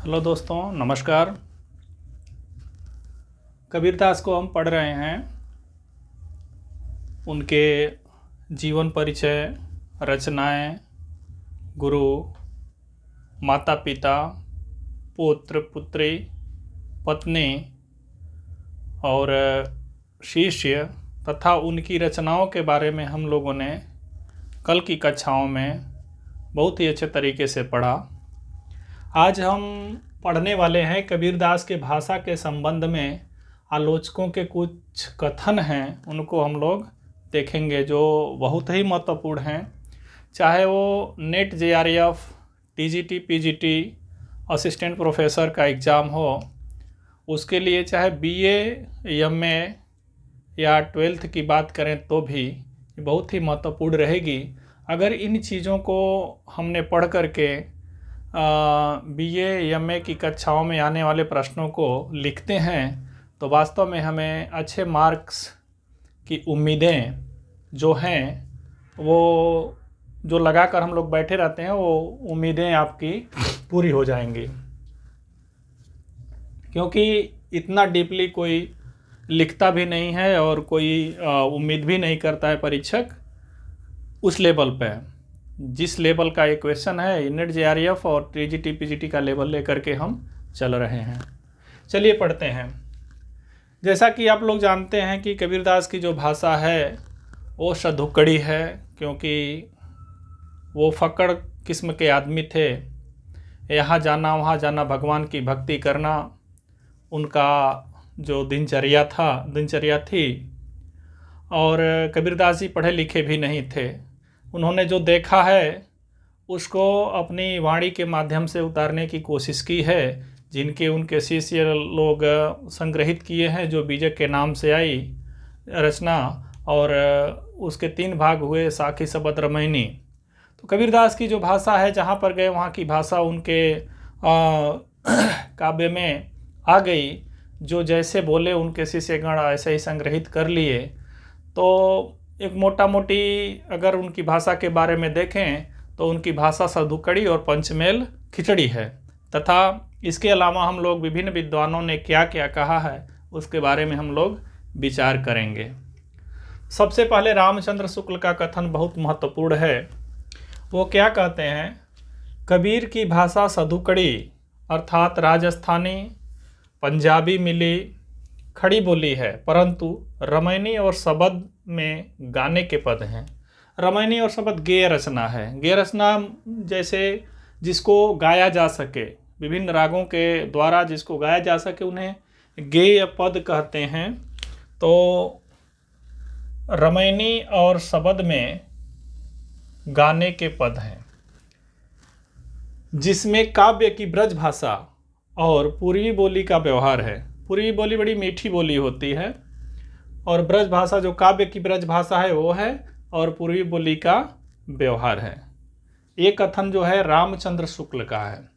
Hello दोस्तों, नमस्कार। कबीरदास को हम पढ़ रहे हैं। उनके जीवन परिचय, रचनाएं, गुरु, माता पिता, पुत्र पुत्री, पत्नी और शिष्य तथा उनकी रचनाओं के बारे में हम लोगों ने कल की कक्षाओं में बहुत ही अच्छे तरीके से पढ़ा। आज हम पढ़ने वाले हैं कबीरदास के भाषा के संबंध में आलोचकों के कुछ कथन हैं, उनको हम लोग देखेंगे जो बहुत ही महत्वपूर्ण हैं। चाहे वो net JRF, TGT, PGT, assistant professor का एग्ज़ाम हो, उसके लिए चाहे बीए, एमए या 12th की बात करें तो भी बहुत ही महत्वपूर्ण रहेगी। अगर इन चीज़ों को हमने पढ़ करके बीए एमए की कक्षाओं में आने वाले प्रश्नों को लिखते हैं तो वास्तव में हमें अच्छे मार्क्स की उम्मीदें जो हैं वो जो लगाकर हम लोग बैठे रहते हैं वो उम्मीदें आपकी पूरी हो जाएंगी, क्योंकि इतना डीपली कोई लिखता भी नहीं है और कोई उम्मीद भी नहीं करता है परीक्षक उस लेवल पे। जिस लेवल का ये क्वेश्चन है, नेट जेआरएफ और टीजीटी पीजीटी का लेवल लेकर के हम चल रहे हैं। चलिए पढ़ते हैं। जैसा कि आप लोग जानते हैं कि कबीरदास की जो भाषा है वो सधुकड़ी है, क्योंकि वो फक्कड़ किस्म के आदमी थे। यहाँ जाना वहाँ जाना, भगवान की भक्ति करना उनका जो दिनचर्या थी। और कबीरदास जी पढ़े लिखे भी नहीं थे। उन्होंने जो देखा है उसको अपनी वाणी के माध्यम से उतारने की कोशिश की है, जिनके उनके शिष्य लोग संग्रहित किए हैं, जो बीजक के नाम से आई रचना, और उसके 3 भाग हुए, साखी, शबद, रामायणी। तो कबीरदास की जो भाषा है, जहाँ पर गए वहाँ की भाषा उनके काव्य में आ गई। जो जैसे बोले उनके शिष्यगण ऐसे ही संग्रहित कर लिए। तो एक मोटा मोटी अगर उनकी भाषा के बारे में देखें तो उनकी भाषा सधुकड़ी और पंचमेल खिचड़ी है। तथा इसके अलावा हम लोग विभिन्न विद्वानों ने क्या क्या कहा है उसके बारे में हम लोग विचार करेंगे। सबसे पहले रामचंद्र शुक्ल का कथन बहुत महत्वपूर्ण है। वो क्या कहते हैं? कबीर की भाषा सधुकड़ी अर्थात राजस्थानी, पंजाबी मिली खड़ी बोली है, परंतु रामायणी और शबद में गाने के पद हैं। रामायणी और शबद गेय रचना है। गेय रचना जैसे जिसको गाया जा सके, विभिन्न रागों के द्वारा जिसको गाया जा सके उन्हें गेय पद कहते हैं। तो रामायणी और शबद में गाने के पद हैं, जिसमें काव्य की ब्रज भाषा और पूर्वी बोली का व्यवहार है। पूर्वी बोली बड़ी मीठी बोली होती है और ब्रज भाषा जो काव्य की ब्रज भाषा है वो है, और पूर्वी बोली का व्यवहार है। ये कथन जो है रामचंद्र शुक्ल का है।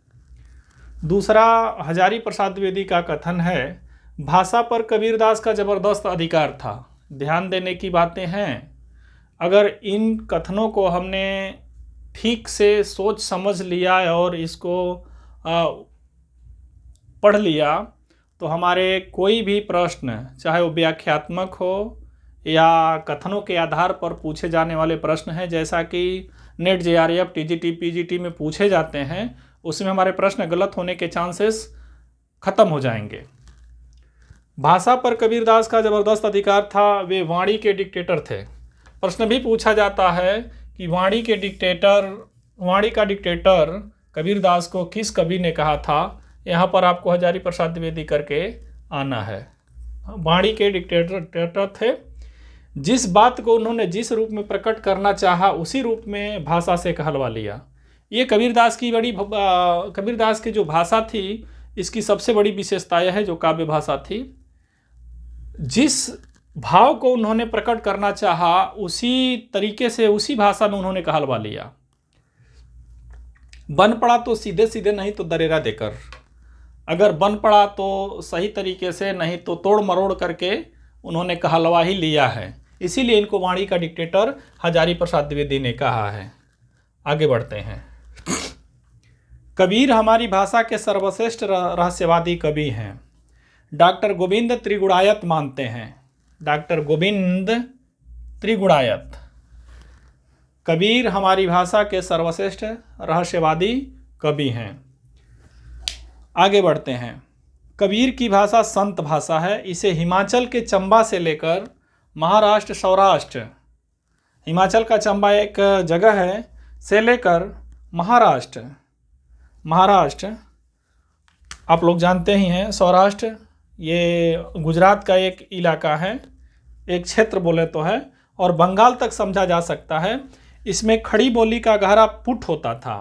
दूसरा हजारी प्रसाद द्विवेदी का कथन है, भाषा पर कबीरदास का जबरदस्त अधिकार था। ध्यान देने की बातें हैं। अगर इन कथनों को हमने ठीक से सोच समझ लिया और इसको पढ़ लिया तो हमारे कोई भी प्रश्न, चाहे वो व्याख्यात्मक हो या कथनों के आधार पर पूछे जाने वाले प्रश्न हैं, जैसा कि नेट जेआरएफ, टीजीटी, पीजीटी में पूछे जाते हैं, उसमें हमारे प्रश्न गलत होने के चांसेस खत्म हो जाएंगे। भाषा पर कबीरदास का जबरदस्त अधिकार था। वे वाणी के डिक्टेटर थे। प्रश्न भी पूछा जाता है कि वाणी का डिक्टेटर कबीरदास को किस कवि ने कहा था। यहाँ पर आपको हजारी प्रसाद द्विवेदी करके आना है। वाणी के डिक्टेटर थे। जिस बात को उन्होंने जिस रूप में प्रकट करना चाहा उसी रूप में भाषा से कहलवा लिया। ये कबीरदास की जो भाषा थी, इसकी सबसे बड़ी विशेषता यह है, जो काव्य भाषा थी, जिस भाव को उन्होंने प्रकट करना चाहा उसी तरीके से उसी भाषा में उन्होंने कहलवा लिया। बन पड़ा तो सीधे सीधे, नहीं तो दरेरा देकर। अगर बन पड़ा तो सही तरीके से, नहीं तो तोड़ मरोड़ करके उन्होंने कहलवा ही लिया है। इसीलिए इनको वाणी का डिक्टेटर हजारी प्रसाद द्विवेदी ने कहा है। आगे बढ़ते हैं। कबीर हमारी भाषा के सर्वश्रेष्ठ रहस्यवादी कवि हैं। डॉक्टर गोविंद त्रिगुणायत मानते हैं। डॉक्टर गोविंद त्रिगुणायत कबीर हमारी भाषा के सर्वश्रेष्ठ रहस्यवादी कवि हैं। आगे बढ़ते हैं। कबीर की भाषा संत भाषा है। इसे हिमाचल के चंबा से लेकर महाराष्ट्र, सौराष्ट्र, हिमाचल का चंबा एक जगह है, से लेकर महाराष्ट्र आप लोग जानते ही हैं, सौराष्ट्र ये गुजरात का एक इलाका है, एक क्षेत्र बोले तो है, और बंगाल तक समझा जा सकता है। इसमें खड़ी बोली का गहरा पुट होता था।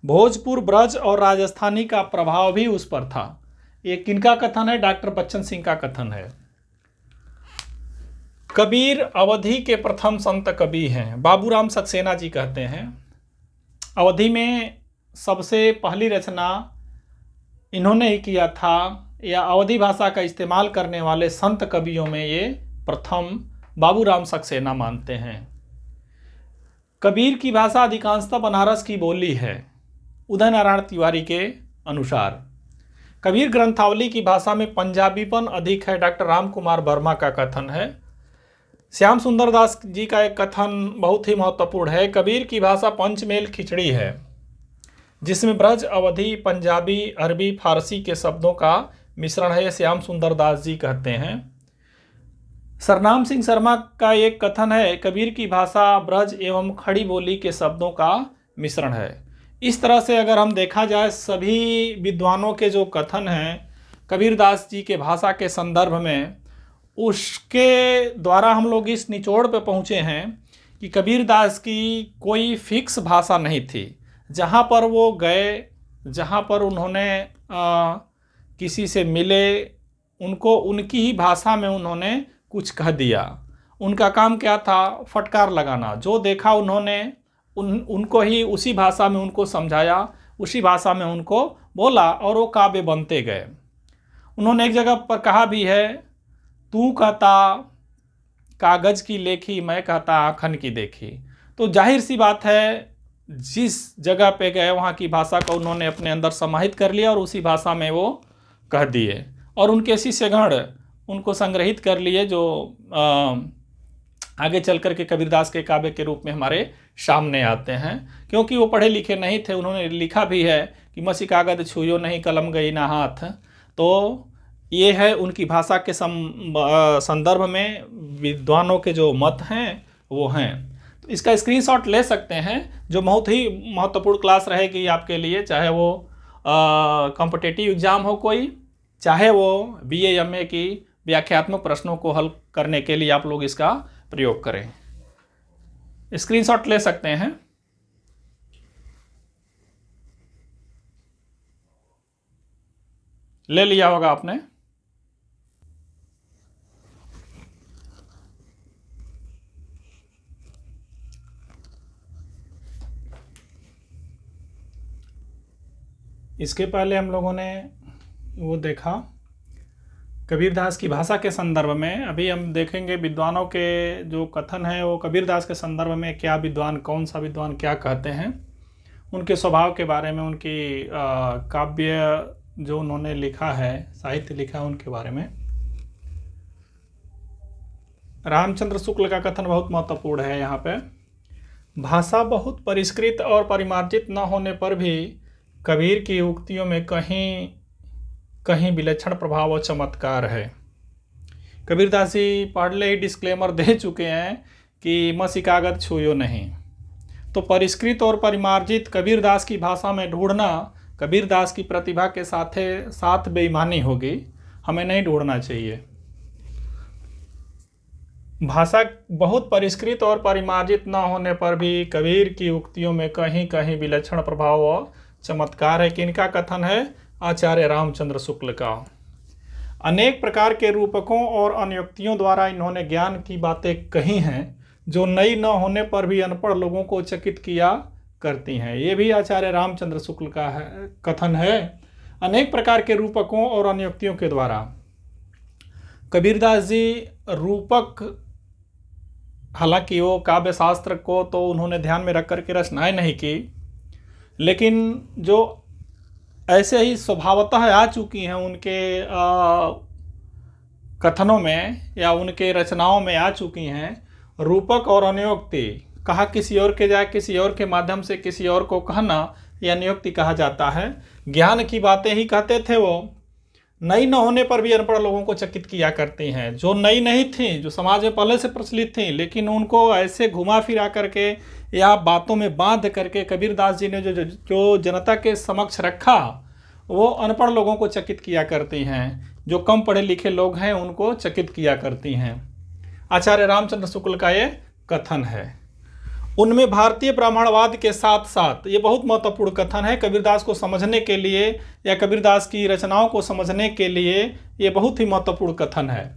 भोजपुर, ब्रज और राजस्थानी का प्रभाव भी उस पर था। ये किनका कथन है? डॉक्टर बच्चन सिंह का कथन है। कबीर अवधि के प्रथम संत कवि हैं। बाबूराम सक्सेना जी कहते हैं अवधि में सबसे पहली रचना इन्होंने ही किया था, या अवधी भाषा का इस्तेमाल करने वाले संत कवियों में ये प्रथम बाबूराम सक्सेना मानते हैं। कबीर की भाषा अधिकांशतः बनारस की बोली है, उदय नारायण तिवारी के अनुसार। कबीर ग्रंथावली की भाषा में पंजाबीपन अधिक है, डॉक्टर राम कुमार वर्मा का कथन है। श्याम सुंदर दास जी का एक कथन बहुत ही महत्वपूर्ण है। कबीर की भाषा पंचमेल खिचड़ी है, जिसमें ब्रज, अवधी, पंजाबी, अरबी, फारसी के शब्दों का मिश्रण है, श्याम सुंदर दास जी कहते हैं। सरनाम सिंह शर्मा का एक कथन है, कबीर की भाषा ब्रज एवं खड़ी बोली के शब्दों का मिश्रण है। इस तरह से अगर हम देखा जाए, सभी विद्वानों के जो कथन हैं कबीरदास जी के भाषा के संदर्भ में, उसके द्वारा हम लोग इस निचोड़ पे पहुँचे हैं कि कबीरदास की कोई फिक्स भाषा नहीं थी। जहाँ पर वो गए, जहाँ पर उन्होंने किसी से मिले, उनको उनकी ही भाषा में उन्होंने कुछ कह दिया। उनका काम क्या था? फटकार लगाना। जो देखा उन्होंने उनको ही उसी भाषा में उनको समझाया, उसी भाषा में उनको बोला, और वो काव्य बनते गए। उन्होंने एक जगह पर कहा भी है, तू कहता कागज़ की लेखी, मैं कहता आखन की देखी। तो जाहिर सी बात है, जिस जगह पे गए वहाँ की भाषा को उन्होंने अपने अंदर समाहित कर लिया और उसी भाषा में वो कह दिए, और उनके शिष्यगण उनको संग्रहित कर लिए, जो आगे चल कर के कबीरदास के काव्य के रूप में हमारे सामने आते हैं। क्योंकि वो पढ़े लिखे नहीं थे, उन्होंने लिखा भी है कि मसी कागज छुयो नहीं, कलम गई ना हाथ। तो ये है उनकी भाषा के संदर्भ में विद्वानों के जो मत हैं वो हैं। तो इसका स्क्रीनशॉट ले सकते हैं, जो बहुत ही महत्वपूर्ण क्लास रहेगी आपके लिए, चाहे वो कॉम्पिटिटिव एग्ज़ाम हो कोई, चाहे वो BA MA की व्याख्यात्मक प्रश्नों को हल करने के लिए आप लोग इसका प्रयोग करें। स्क्रीनशॉट ले सकते हैं। ले लिया होगा आपने। इसके पहले हम लोगों ने वो देखा कबीरदास की भाषा के संदर्भ में। अभी हम देखेंगे विद्वानों के जो कथन है वो कबीरदास के संदर्भ में क्या विद्वान, कौन सा विद्वान क्या कहते हैं, उनके स्वभाव के बारे में, उनकी काव्य जो उन्होंने लिखा है, साहित्य लिखा है, उनके बारे में। रामचंद्र शुक्ल का कथन बहुत महत्वपूर्ण है यहाँ पे। भाषा बहुत परिष्कृत और परिमार्जित न होने पर भी कबीर की उक्तियों में कहीं कहीं विलक्षण प्रभाव और चमत्कार है। कबीरदास जी पहले ही डिस्क्लेमर दे चुके हैं कि मसी कागज छुयो नहीं। तो परिष्कृत और परिमार्जित कबीरदास की भाषा में ढूंढना कबीरदास की प्रतिभा के साथ बेईमानी होगी, हमें नहीं ढूंढना चाहिए। भाषा बहुत परिष्कृत और परिमार्जित न होने पर भी कबीर की उक्तियों में कहीं कहीं विलक्षण प्रभाव और चमत्कार है। किनका कथन है? आचार्य रामचंद्र शुक्ल का। अनेक प्रकार के रूपकों और अनुक्तियों द्वारा इन्होंने ज्ञान की बातें कही हैं जो नई न होने पर भी अनपढ़ लोगों को चकित किया करती हैं। ये भी आचार्य रामचंद्र शुक्ल का कथन है। अनेक प्रकार के रूपकों और अनुक्तियों के द्वारा कबीरदास जी रूपक, हालांकि वो काव्य शास्त्र को तो उन्होंने ध्यान में रख कर के रचनाएं नहीं की, लेकिन जो ऐसे ही स्वभावतः आ चुकी हैं उनके कथनों में या उनके रचनाओं में आ चुकी हैं। रूपक और अनुयोक्ति, कहा किसी और के जाए किसी और के माध्यम से किसी और को कहना, यह अनुयोक्ति कहा जाता है। ज्ञान की बातें ही कहते थे वो, नई न होने पर भी अनपढ़ लोगों को चकित किया करती हैं। जो नई नहीं थी, जो समाज में पहले से प्रचलित थी, लेकिन उनको ऐसे घुमा फिरा करके या बातों में बांध करके कबीरदास जी ने जो जनता के समक्ष रखा, वो अनपढ़ लोगों को चकित किया करती हैं। जो कम पढ़े लिखे लोग हैं उनको चकित किया करती हैं। आचार्य रामचंद्र शुक्ल का ये कथन है। उनमें भारतीय ब्राह्मणवाद के साथ साथ, ये बहुत महत्वपूर्ण कथन है कबीरदास को समझने के लिए या कबीरदास की रचनाओं को समझने के लिए, ये बहुत ही महत्वपूर्ण कथन है।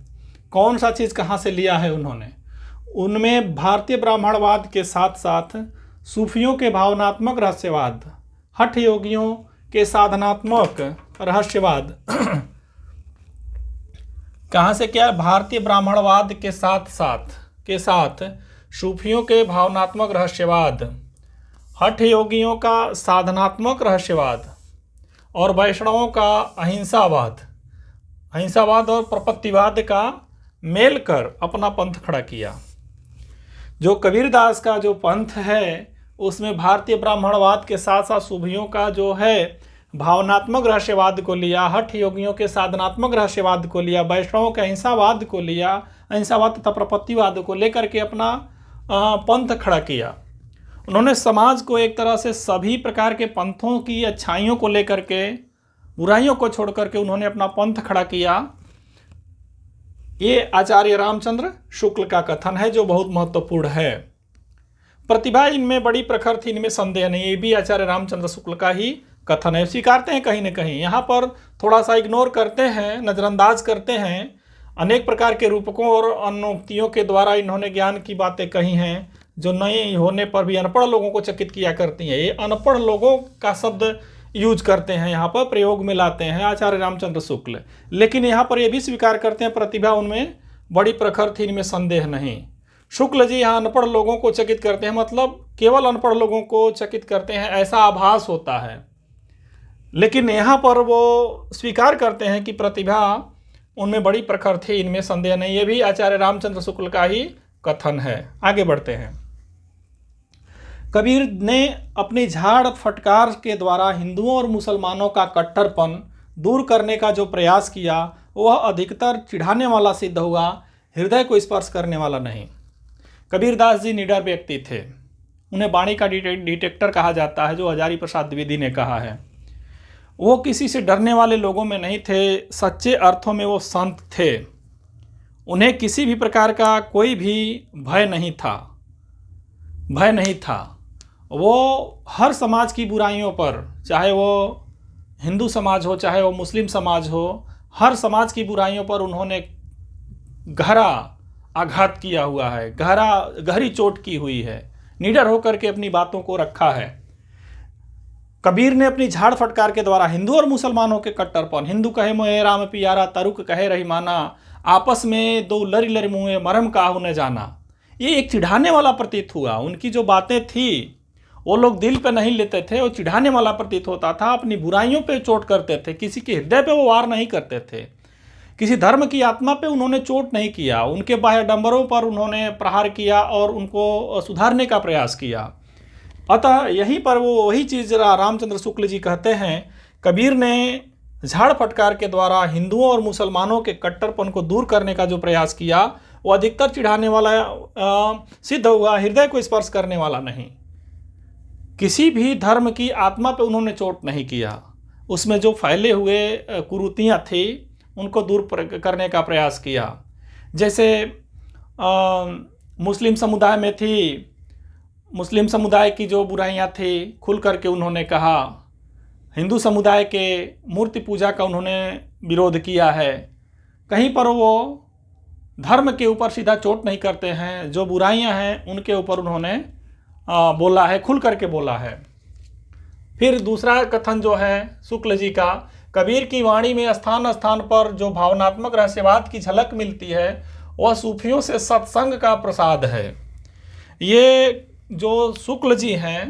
कौन सा चीज़ कहाँ से लिया है उन्होंने? उनमें भारतीय ब्राह्मणवाद के साथ साथ सूफियों के भावनात्मक रहस्यवाद, हठ योगियों के साधनात्मक रहस्यवाद कहाँ से क्या? भारतीय ब्राह्मणवाद के साथ सूफियों के भावनात्मक रहस्यवाद, हठ योगियों का साधनात्मक रहस्यवाद और वैष्णवों का अहिंसावाद और प्रपत्तिवाद का मेल कर अपना पंथ खड़ा किया। जो कबीरदास का जो पंथ है उसमें भारतीय ब्राह्मणवाद के साथ साथ सूफियों का जो है भावनात्मक रहस्यवाद को लिया, हठ योगियों के साधनात्मक रहस्यवाद को लिया, वैष्णवों के अहिंसावाद को लिया, अहिंसावाद तथा प्रपत्तिवाद को लेकर के अपना पंथ खड़ा किया। उन्होंने समाज को एक तरह से सभी प्रकार के पंथों की अच्छाइयों को लेकर के, बुराइयों को छोड़ करके उन्होंने अपना पंथ खड़ा किया। ये आचार्य रामचंद्र शुक्ल का कथन है जो बहुत महत्वपूर्ण है। प्रतिभा इनमें बड़ी प्रखर थी, इनमें संदेह नहीं, ये भी आचार्य रामचंद्र शुक्ल का ही कथन है। स्वीकारते हैं कहीं न कहीं, यहाँ पर थोड़ा सा इग्नोर करते हैं, नज़रअंदाज करते हैं। अनेक प्रकार के रूपकों और अनुक्तियों के द्वारा इन्होंने ज्ञान की बातें कही हैं जो नहीं होने पर भी अनपढ़ लोगों को चकित किया करती हैं। ये अनपढ़ लोगों का शब्द यूज करते हैं, यहाँ पर प्रयोग में लाते हैं आचार्य रामचंद्र शुक्ल। लेकिन यहाँ पर ये भी स्वीकार करते हैं प्रतिभा उनमें बड़ी प्रखर थी, इनमें संदेह नहीं। शुक्ल जी यहाँ अनपढ़ लोगों को चकित करते हैं, मतलब केवल अनपढ़ लोगों को चकित करते हैं ऐसा आभास होता है। लेकिन यहाँ पर वो स्वीकार करते हैं कि प्रतिभा उनमें बड़ी प्रखर थी, इनमें संदेह नहीं। ये भी आचार्य रामचंद्र शुक्ल का ही कथन है। आगे बढ़ते हैं। कबीर ने अपनी झाड़ फटकार के द्वारा हिंदुओं और मुसलमानों का कट्टरपन दूर करने का जो प्रयास किया वह अधिकतर चिढ़ाने वाला सिद्ध हुआ, हृदय को स्पर्श करने वाला नहीं। कबीरदास जी निडर व्यक्ति थे, उन्हें वाणी का डिटेक्टर कहा जाता है, जो हजारी प्रसाद द्विवेदी ने कहा है। वो किसी से डरने वाले लोगों में नहीं थे, सच्चे अर्थों में वो संत थे। उन्हें किसी भी प्रकार का कोई भी भय नहीं था। वो हर समाज की बुराइयों पर, चाहे वो हिंदू समाज हो चाहे वो मुस्लिम समाज हो, हर समाज की बुराइयों पर उन्होंने गहरा आघात किया हुआ है, गहरी चोट की हुई है, निडर होकर के अपनी बातों को रखा है। कबीर ने अपनी झाड़ फटकार के द्वारा हिंदू और मुसलमानों के कट्टरपन, हिंदू कहे मोहे राम पियारा, तरुक कहे रहीमाना, आपस में दो लरी लरी मुँहे मरम काहू न जाना, ये एक चिढ़ाने वाला प्रतीत हुआ। उनकी जो बातें थी वो लोग दिल पे नहीं लेते थे, वो चिढ़ाने वाला प्रतीत होता था। अपनी बुराइयों पे चोट करते थे, किसी के हृदय पे वो वार नहीं करते थे, किसी धर्म की आत्मा पे उन्होंने चोट नहीं किया, उनके बाह्य डंबरों पर उन्होंने प्रहार किया और उनको सुधारने का प्रयास किया। अतः यहीं पर वो वही चीज़ रामचंद्र शुक्ल जी कहते हैं, कबीर ने झाड़ फटकार के द्वारा हिंदुओं और मुसलमानों के कट्टरपन को दूर करने का जो प्रयास किया वो अधिकतर चिढ़ाने वाला सिद्ध हुआ, हृदय को स्पर्श करने वाला नहीं। किसी भी धर्म की आत्मा पे उन्होंने चोट नहीं किया, उसमें जो फैले हुए कुरीतियाँ थी उनको दूर करने का प्रयास किया। जैसे मुस्लिम समुदाय में थी, मुस्लिम समुदाय की जो बुराइयाँ थी खुल करके उन्होंने कहा। हिंदू समुदाय के मूर्ति पूजा का उन्होंने विरोध किया है। कहीं पर वो धर्म के ऊपर सीधा चोट नहीं करते हैं, जो बुराइयां हैं उनके ऊपर उन्होंने बोला है, खुल करके बोला है। फिर दूसरा कथन जो है शुक्ल जी का, कबीर की वाणी में स्थान स्थान पर जो भावनात्मक रहस्यवाद की झलक मिलती है वह सूफियों से सत्संग का प्रसाद है। ये जो शुक्ल जी हैं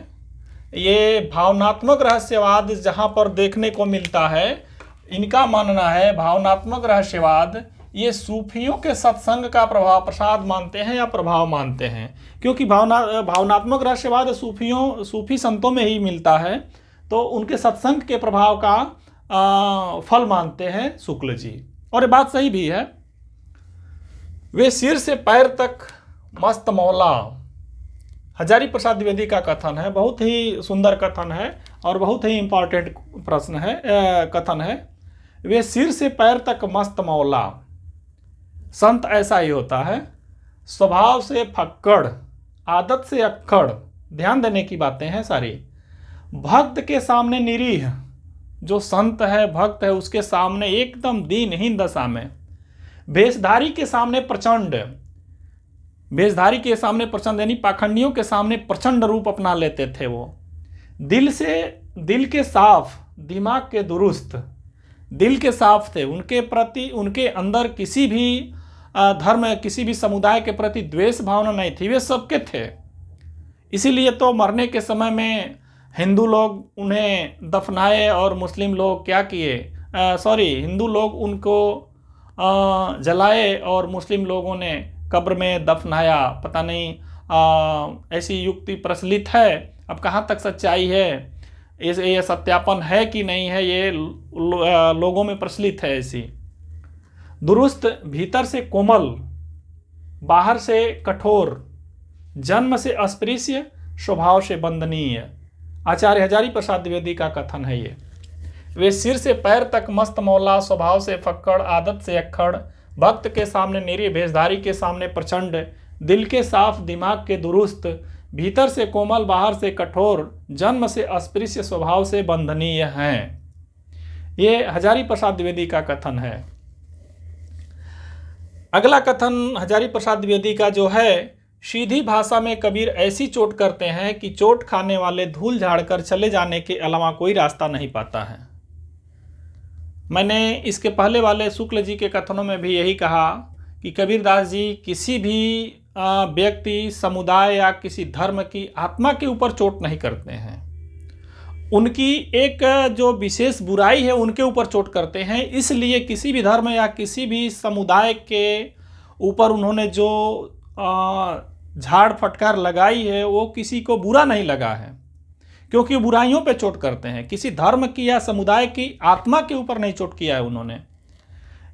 ये भावनात्मक रहस्यवाद जहाँ पर देखने को मिलता है, इनका मानना है भावनात्मक रहस्यवाद ये सूफियों के सत्संग का प्रभाव प्रसाद मानते हैं या प्रभाव मानते हैं, क्योंकि भावनात्मक रहस्यवाद सूफी संतों में ही मिलता है, तो उनके सत्संग के प्रभाव का फल मानते हैं शुक्ल जी। और ये बात सही भी है। वे सिर से पैर तक मस्त मौला, हजारी प्रसाद द्विवेदी का कथन है, बहुत ही सुंदर कथन है और बहुत ही इम्पोर्टेंट प्रश्न है, कथन है। वे सिर से पैर तक मस्त मौला, संत ऐसा ही होता है, स्वभाव से फक्कड़, आदत से अक्खड़, ध्यान देने की बातें हैं सारी। भक्त के सामने निरीह, जो संत है भक्त है उसके सामने एकदम दीनहीन दशा में। भेषधारी के सामने प्रचंड, भेषधारी के सामने प्रचंड यानी पाखंडियों के सामने प्रचंड रूप अपना लेते थे वो। दिल के साफ, दिमाग के दुरुस्त, दिल के साफ थे, उनके प्रति उनके अंदर किसी भी धर्म किसी भी समुदाय के प्रति द्वेष भावना नहीं थी, वे सबके थे। इसीलिए तो मरने के समय में हिंदू लोग उन्हें दफनाए और मुस्लिम लोग क्या किए, हिंदू लोग उनको जलाए और मुस्लिम लोगों ने कब्र में दफनाया। पता नहीं ऐसी युक्ति प्रचलित है, अब कहाँ तक सच्चाई है, ये सत्यापन है कि नहीं है, ये लोगों में प्रचलित है ऐसी। दुरुस्त, भीतर से कोमल, बाहर से कठोर, जन्म से अस्पृश्य, स्वभाव से बंदनीय, आचार्य हजारी प्रसाद द्विवेदी का कथन है ये। वे सिर से पैर तक मस्त मौला, स्वभाव से फक्कड़, आदत से अक्खड़, भक्त के सामने निरीह, भेषधारी के सामने प्रचंड, दिल के साफ, दिमाग के दुरुस्त, भीतर से कोमल, बाहर से कठोर, जन्म से अस्पृश्य, स्वभाव से बंधनीय हैं। ये हजारी प्रसाद द्विवेदी का कथन है। अगला कथन हजारी प्रसाद द्विवेदी का जो है, सीधी भाषा में कबीर ऐसी चोट करते हैं कि चोट खाने वाले धूल झाड़कर चले जाने के अलावा कोई रास्ता नहीं पाता है। मैंने इसके पहले वाले शुक्ल जी के कथनों में भी यही कहा कि कबीरदास जी किसी भी व्यक्ति, समुदाय या किसी धर्म की आत्मा के ऊपर चोट नहीं करते हैं, उनकी एक जो विशेष बुराई है उनके ऊपर चोट करते हैं। इसलिए किसी भी धर्म या किसी भी समुदाय के ऊपर उन्होंने जो झाड़ फटकार लगाई है वो किसी को बुरा नहीं लगा है, क्योंकि बुराइयों पे चोट करते हैं। किसी धर्म की या समुदाय की आत्मा के ऊपर नहीं चोट किया है उन्होंने।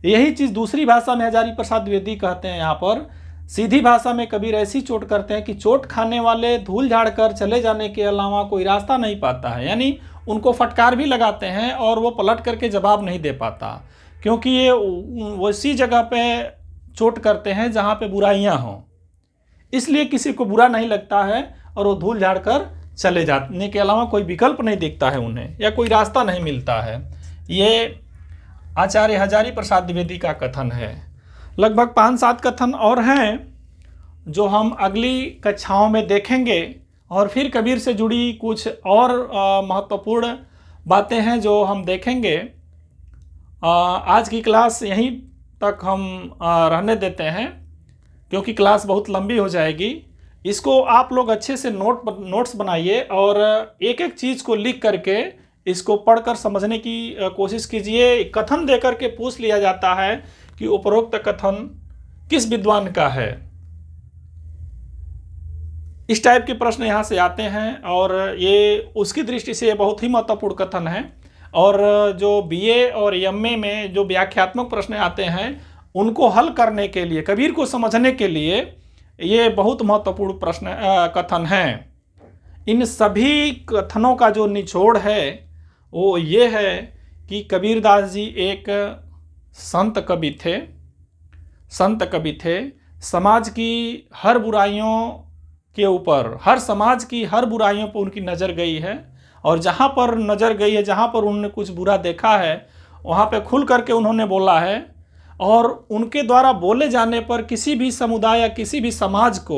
यही चीज़ दूसरी भाषा में हजारी प्रसाद द्विवेदी कहते हैं। यहाँ पर सीधी भाषा में कबीर ऐसी चोट करते हैं कि चोट खाने वाले धूल झाड़ कर चले जाने के अलावा कोई रास्ता नहीं पाता है। यानी उनको फटकार भी लगाते हैं और वो पलट करके जवाब नहीं दे पाता, क्योंकि ये वैसी जगह पे चोट करते हैं जहाँ पे बुराइयाँ हों, इसलिए किसी को बुरा नहीं लगता है और वो धूल झाड़ कर चले जाने के अलावा कोई विकल्प नहीं दिखता है उन्हें, या कोई रास्ता नहीं मिलता है। ये आचार्य हजारी प्रसाद द्विवेदी का कथन है। लगभग 5-7 कथन और हैं जो हम अगली कक्षाओं में देखेंगे, और फिर कबीर से जुड़ी कुछ और महत्वपूर्ण बातें हैं जो हम देखेंगे। आज की क्लास यहीं तक हम रहने देते हैं, क्योंकि क्लास बहुत लंबी हो जाएगी। इसको आप लोग अच्छे से नोट्स बनाइए और एक एक चीज़ को लिख करके इसको पढ़कर समझने की कोशिश कीजिए। कथन दे करके पूछ लिया जाता है कि उपरोक्त कथन किस विद्वान का है, इस टाइप के प्रश्न यहाँ से आते हैं, और ये उसकी दृष्टि से बहुत ही महत्वपूर्ण कथन है। और जो बीए और एमए में जो व्याख्यात्मक प्रश्न आते हैं उनको हल करने के लिए, कबीर को समझने के लिए ये बहुत महत्वपूर्ण प्रश्न कथन हैं। इन सभी कथनों का जो निचोड़ है वो ये है कि कबीरदास जी एक संत कवि थे, संत कवि थे। समाज की हर बुराइयों के ऊपर, हर समाज की हर बुराइयों पर उनकी नज़र गई है, और जहाँ पर नज़र गई है, जहाँ पर उन्होंने कुछ बुरा देखा है वहाँ पे खुल करके उन्होंने बोला है। और उनके द्वारा बोले जाने पर किसी भी समुदाय या किसी भी समाज को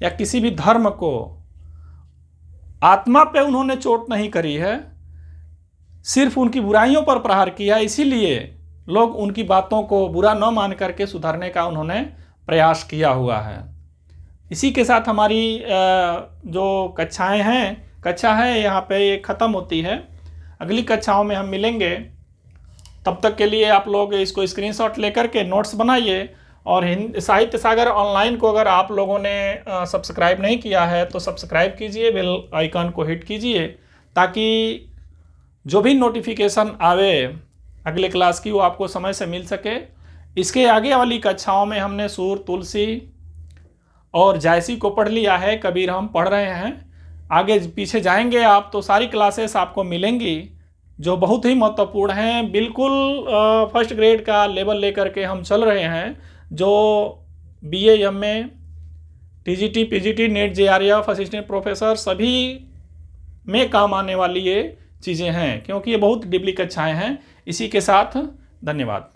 या किसी भी धर्म को आत्मा पे उन्होंने चोट नहीं करी है, सिर्फ उनकी बुराइयों पर प्रहार किया। इसीलिए लोग उनकी बातों को बुरा न मान करके सुधारने का उन्होंने प्रयास किया हुआ है। इसी के साथ हमारी जो कक्षाएं हैं, कक्षा है यहाँ पे ये ख़त्म होती है। अगली कक्षाओं में हम मिलेंगे। तब तक के लिए आप लोग इसको स्क्रीनशॉट लेकर के नोट्स बनाइए। और साहित्य सागर ऑनलाइन को अगर आप लोगों ने सब्सक्राइब नहीं किया है तो सब्सक्राइब कीजिए, बेल आइकन को हिट कीजिए, ताकि जो भी नोटिफिकेशन आवे अगले क्लास की वो आपको समय से मिल सके। इसके आगे वाली कक्षाओं में हमने सूर, तुलसी और जायसी को पढ़ लिया है, कबीर हम पढ़ रहे हैं। आगे पीछे जाएंगे आप तो सारी क्लासेस आपको मिलेंगी जो बहुत ही महत्वपूर्ण हैं। बिल्कुल फर्स्ट ग्रेड का लेवल लेकर के हम चल रहे हैं, जो BA, MA, TGT, PGT, net, JRF, assistant professor सभी में काम आने वाली ये चीज़ें हैं, क्योंकि ये बहुत डिबली कक्षाएं हैं। इसी के साथ धन्यवाद।